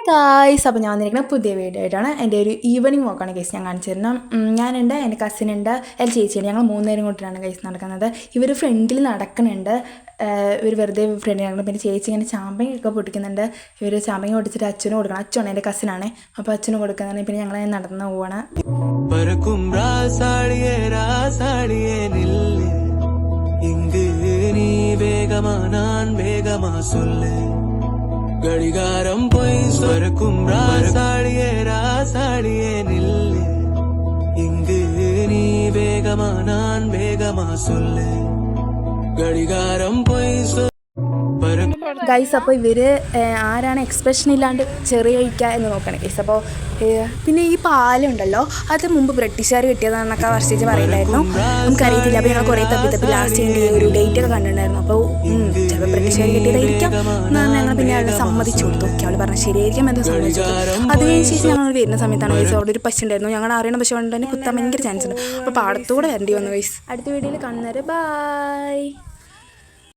Guys, അപ്പോൾ ഞാൻ വന്നിരിക്കുന്ന പുതിയ വീഡിയോ ആയിട്ടാണ്. എൻ്റെ ഒരു ഈവനിങ് വാക്കാണ് ഗൈസ് ഞാൻ കാണിച്ചു തരണം. ഞാനുണ്ട്, എൻ്റെ കസിനുണ്ട്, എൻ്റെ ചേച്ചിയുണ്ട്. ഞങ്ങൾ മൂന്നുപേരും കൂട്ടിയാണ് ഗൈസ് നടക്കുന്നത്. ഇവർ ഫ്രണ്ടിൽ നടക്കുന്നുണ്ട്. ഇവർ വെറുതെ ഫ്രണ്ടിൽ നടക്കുന്നത്. പിന്നെ ചേച്ചി ഇങ്ങനെ ചാമ്പയൊക്കെ പൊട്ടിക്കുന്നുണ്ട്. ഇവർ ചാമ്പങ്ങ പൊട്ടിച്ചിട്ട് അച്ഛനും കൊടുക്കണം. അച്ഛനാണ് എൻ്റെ കസിനാണ്, അപ്പോൾ അച്ഛനും കൊടുക്കുന്നുണ്ട്. പിന്നെ ഞങ്ങൾ നടന്ന് പോവാണ്. ഗടികാരം പോയി സ്വരക്കും രാസാടിയേ രാസാടിയേ നില്ല് ഇങ്ക് നീ വേഗമാ നാൻ വേഗമാ സൊല്ല് ഗടികാരം പോയി ഗൈസ്, അപ്പോൾ ഇവർ ആരാണ് എക്സ്പ്രഷൻ ഇല്ലാണ്ട് ചെറിയ കഴിക്കുക എന്ന് നോക്കണം ഗൈസ്. അപ്പോൾ പിന്നെ ഈ പാലുണ്ടല്ലോ, അത് മുമ്പ് ബ്രിട്ടീഷുകാർ കിട്ടിയതാണെന്നൊക്കെ വർഷിച്ച് പറയില്ലായിരുന്നു. നമുക്കറിയത്തില്ല. അപ്പോൾ ഞങ്ങൾ കുറേ തപ്പി ലാസ്റ്റ് എൻ്റെ ഒരു ഡേറ്റൊക്കെ കണ്ടിട്ടുണ്ടായിരുന്നു. അപ്പോൾ ചിലപ്പോൾ ബ്രിട്ടീഷുകാർ കിട്ടിയതായിരിക്കാം എന്നാണ് ഞങ്ങൾ പിന്നെ അവളെ സമ്മതിച്ചു കൊടുത്തു. ഓക്കെ, അവൾ പറഞ്ഞാൽ ശരിയായിരിക്കും എന്ന് സമ്മതിച്ചു. അതിന് ശേഷം ഞങ്ങൾ വരുന്ന സമയത്താണ് ഗൈസ് അവിടെ ഒരു പശു ഉണ്ടായിരുന്നു. ഞങ്ങൾ അറിയണ പശു കൊണ്ട് തന്നെ കുത്താൻ ഭയങ്കര ചാൻസ് ഉണ്ട്. അപ്പോൾ പാടത്തൂടെ വരേണ്ടി വന്നു ഗൈസ്. അടുത്ത വീഡിയോയിൽ കാണുന്നവരെ ബൈ.